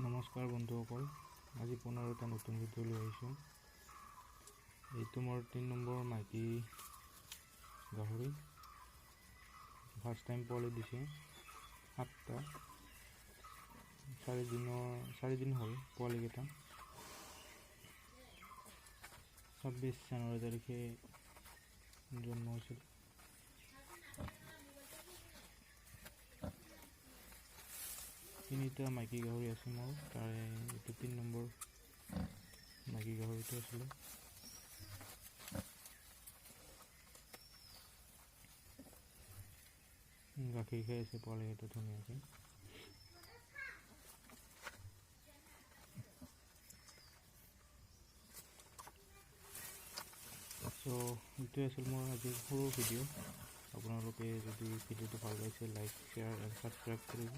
নমস্কাৰ বন্ধুসকল, আজি পুনৰ এটা নতুন ভিডিঅ' লৈ আহিছোঁ। এইটো মোৰ 3 নম্বৰ মাইকী গাহৰি। ফাৰ্ষ্ট টাইম পোৱালি দিছে 7টা। 4 দিন হ'ল পোৱালিকেইটা। 26 জানুৱাৰী তাৰিখে জন্ম হৈছিল। তিনিটা মাইকী গাহৰি আছে মোৰ, তাৰে এইটো 3 নম্বৰ মাইকী গাহৰিটো আছিলে। গাখীৰ খাই আছে পোৱালিকেইটা ধুনীয়াকৈ। চ' এইটোৱে আছিল মোৰ আজিৰ সৰু ভিডিঅ'। আপোনালোকে যদি ভিডিঅ'টো ভাল পাইছে, লাইক, শ্বেয়াৰ এণ্ড ছাবস্ক্ৰাইব কৰিব।